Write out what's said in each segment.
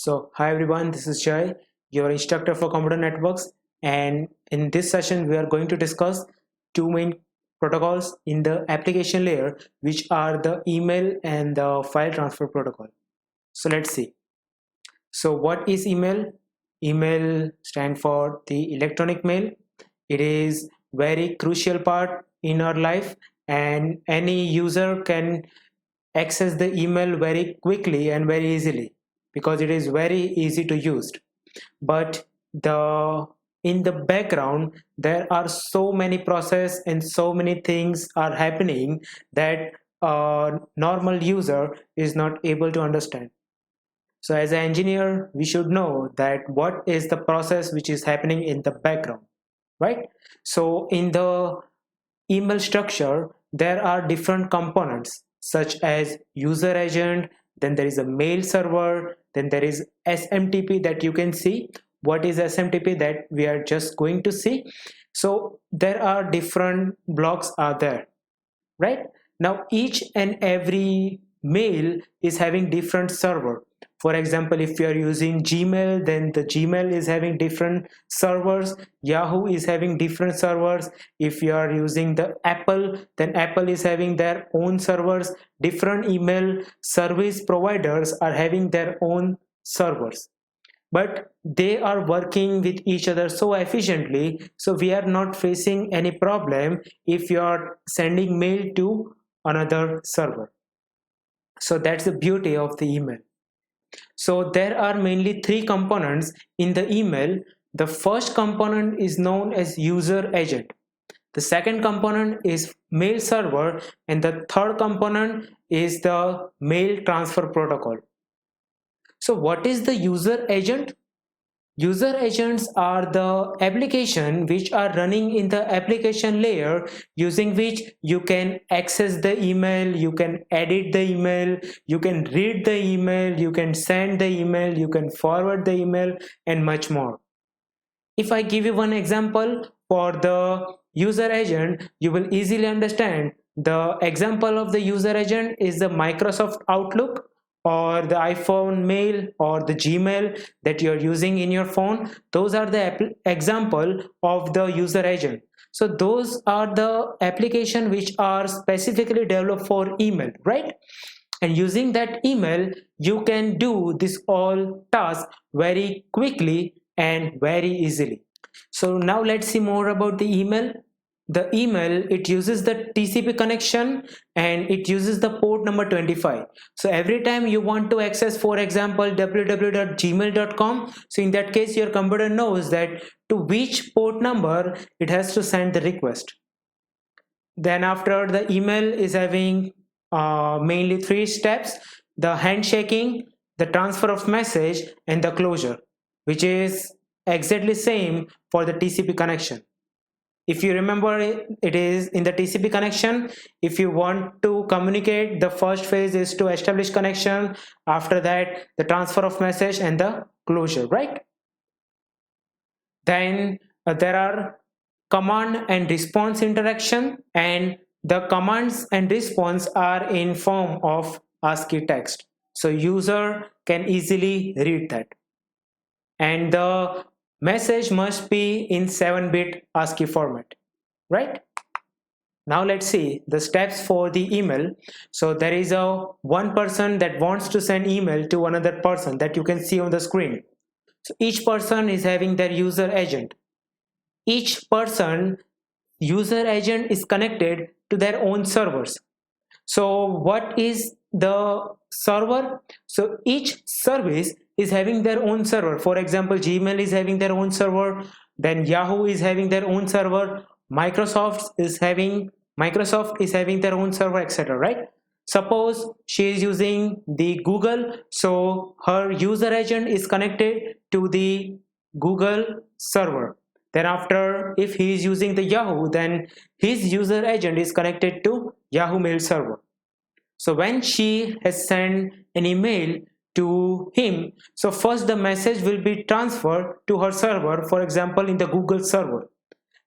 So, hi everyone, this is Jay, your instructor for computer networks, and in this session, we are going to discuss two main protocols in the application layer, which are the email and the file transfer protocol. So, let's see. So, what is email? Email stands for the electronic mail. It is very crucial part in our life, and any user can access the email very quickly and very easily because it is very easy to use. But the in the background there are so many process and so many things are happening that a normal user is not able to understand. So as an engineer we should know that what is the process which is happening in the background, right? So in the email structure there are different components such as user agent, then there is a mail server, then there is SMTP that you can see. What is SMTP that we are just going to see? So there are different blocks are there, right? Now each and every mail is having different server. For example, if you are using Gmail, then the Gmail is having different servers. Yahoo is having different servers. If you are using the Apple, then Apple is having their own servers. Different email service providers are having their own servers, but they are working with each other so efficiently, so we are not facing any problem if you are sending mail to another server. So that's the beauty of the email. So there are mainly three components in the email. The first component is known as user agent, the second component is mail server, and the third component is the mail transfer protocol. So what is the user agent? User agents are the application which are running in the application layer, using which you can access the email, you can edit the email, you can read the email, you can send the email, you can forward the email, and much more. If I give you one example for the user agent, you will easily understand. The example of the user agent is the Microsoft Outlook or the iPhone mail or the Gmail that you're using in your phone. Those are the example of the user agent. So those are the application which are specifically developed for email, right? And using that email you can do this all task very quickly and very easily. So now let's see more about the email. The email, it uses the TCP connection and it uses the port number 25. So every time you want to access, for example, www.gmail.com, so in that case your computer knows that to which port number it has to send the request. Then after, the email is having mainly three steps: the handshaking, the transfer of message, and the closure, which is exactly same for the TCP connection. If you remember, it is in the TCP connection, if you want to communicate, the first phase is to establish connection, after that the transfer of message and the closure, right? Then there are command and response interaction, and the commands and response are in form of ASCII text, so user can easily read that. And the message must be in 7-bit ASCII format, right? Now let's see the steps for the email. So there is a one person that wants to send email to another person that you can see on the screen. So each person is having their user agent. Each person user agent is connected to their own servers. So what is the server? So each service is having their own server. For example, Gmail is having their own server, then Yahoo is having their own server, Microsoft is having their own server, etc., right? Suppose she is using the Google, so her user agent is connected to the Google server. Then after, if he is using the Yahoo, then his user agent is connected to Yahoo mail server. So when she has sent an email to him, so first the message will be transferred to her server, for example in the Google server.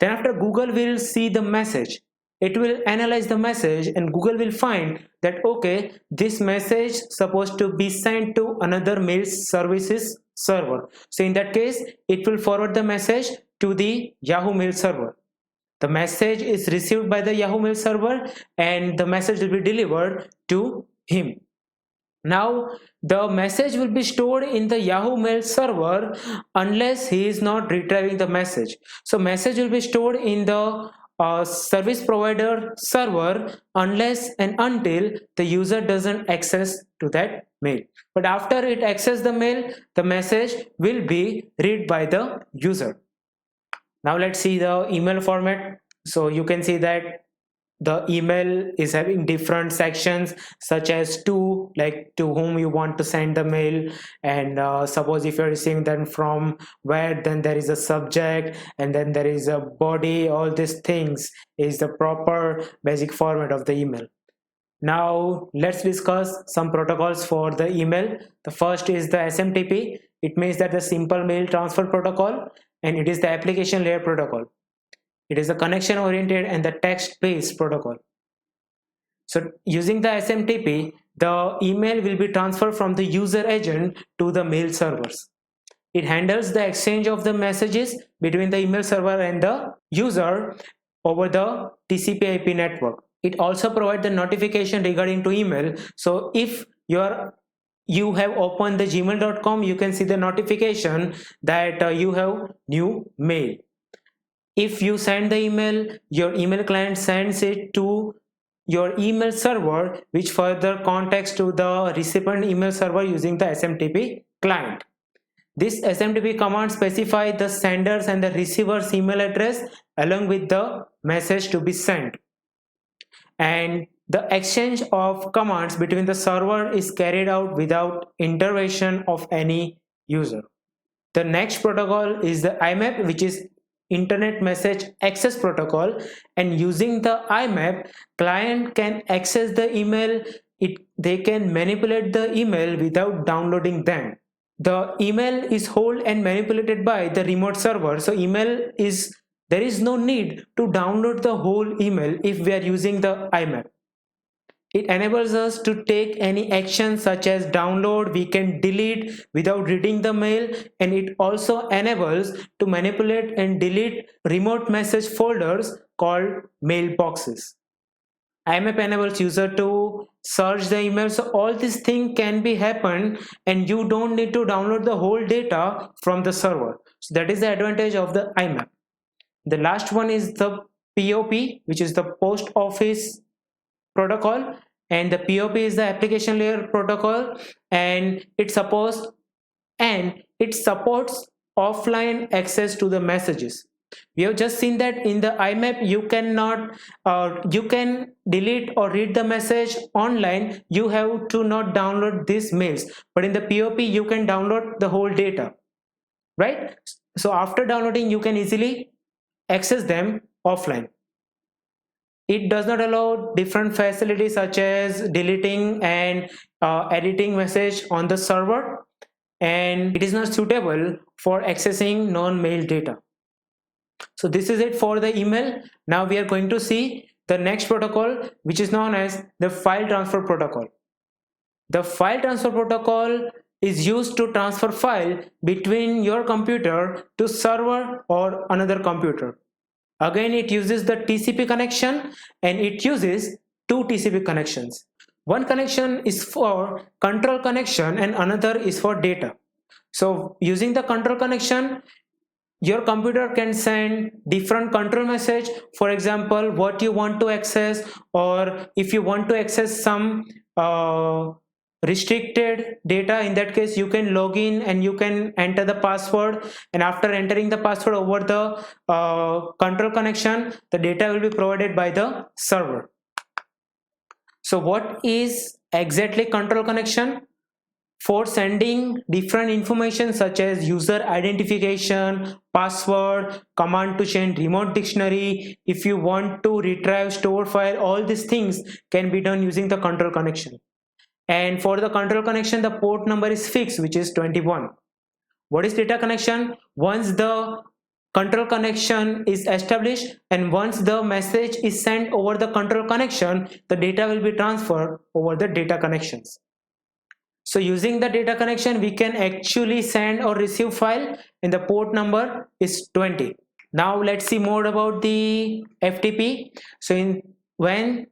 Then after, Google will see the message, it will analyze the message and Google will find that okay, this message supposed to be sent to another mail services server. So in that case, it will forward the message to the Yahoo Mail server. The message is received by the Yahoo Mail server and the message will be delivered to him. Now the message will be stored in the Yahoo Mail server unless he is not retrieving the message. So message will be stored in the service provider server unless and until the user doesn't access to that mail. But after it access the mail, the message will be read by the user. Now let's see the email format. So you can see that the email is having different sections such as to, like to whom you want to send the mail, and suppose if you're receiving them from where, then there is a subject and then there is a body. All these things is the proper basic format of the email. Now let's discuss some protocols for the email. The first is the SMTP. It means that the simple mail transfer protocol, and it is the application layer protocol. It is a connection oriented and the text based protocol. So using the SMTP, the email will be transferred from the user agent to the mail servers. It handles the exchange of the messages between the email server and the user over the TCP/IP network. It also provides the notification regarding to email. So if you have opened the gmail.com, you can see the notification that you have new mail. If you send the email, your email client sends it to your email server, which further contacts to the recipient email server using the SMTP client. This SMTP command specifies the sender's and the receiver's email address along with the message to be sent. And the exchange of commands between the server is carried out without intervention of any user. The next protocol is the IMAP, which is Internet Message Access Protocol, and using the IMAP, client can access the email. They can manipulate the email without downloading them. The email is held and manipulated by the remote server. So there is no need to download the whole email if we are using the IMAP. It enables us to take any action such as download, we can delete without reading the mail, and it also enables to manipulate and delete remote message folders called mailboxes. IMAP enables user to search the email, so all these things can be happen and you don't need to download the whole data from the server. So that is the advantage of the IMAP. The last one is the POP, which is the post office protocol, and the POP is the application layer protocol, and it supports offline access to the messages. We have just seen that in the IMAP you can delete or read the message online, you have to not download these mails, but in the POP you can download the whole data, right? So after downloading you can easily access them offline. It does not allow different facilities such as deleting and editing message on the server, and it is not suitable for accessing non-mail data. So this is it for the email. Now we are going to see the next protocol, which is known as the file transfer protocol. The file transfer protocol is used to transfer file between your computer to server or another computer. Again, it uses the TCP connection, and it uses two TCP connections. One connection is for control connection and another is for data. So using the control connection, your computer can send different control message, for example what you want to access, or if you want to access some restricted data, in that case you can log in and you can enter the password, and after entering the password over the control connection, the data will be provided by the server. So what is exactly control connection? For sending different information such as user identification, password, command to change remote dictionary, if you want to retrieve store file, all these things can be done using the control connection. And for the control connection, the port number is fixed, which is 21. What is data connection? Once the control connection is established, and once the message is sent over the control connection, the data will be transferred over the data connections. So using the data connection, we can actually send or receive file, and the port number is 20. Now let's see more about the FTP. So when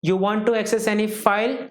you want to access any file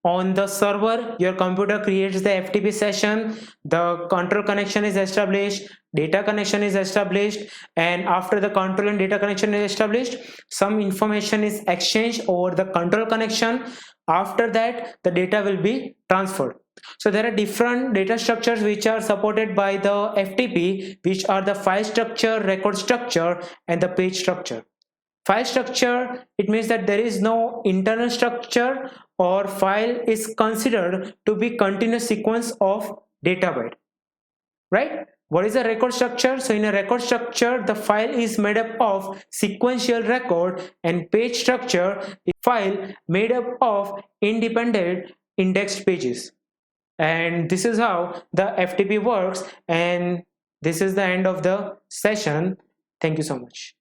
on the server, your computer creates the FTP session, the control connection is established, data connection is established, and after the control and data connection is established, some information is exchanged over the control connection. After that, the data will be transferred. So there are different data structures which are supported by the FTP, which are the file structure, record structure, and the page structure. File structure, it means that there is no internal structure, or file is considered to be continuous sequence of data byte, right? What is a record structure? So in a record structure, the file is made up of sequential record, and page structure is file made up of independent indexed pages. And this is how the FTP works, and this is the end of the session. Thank you so much.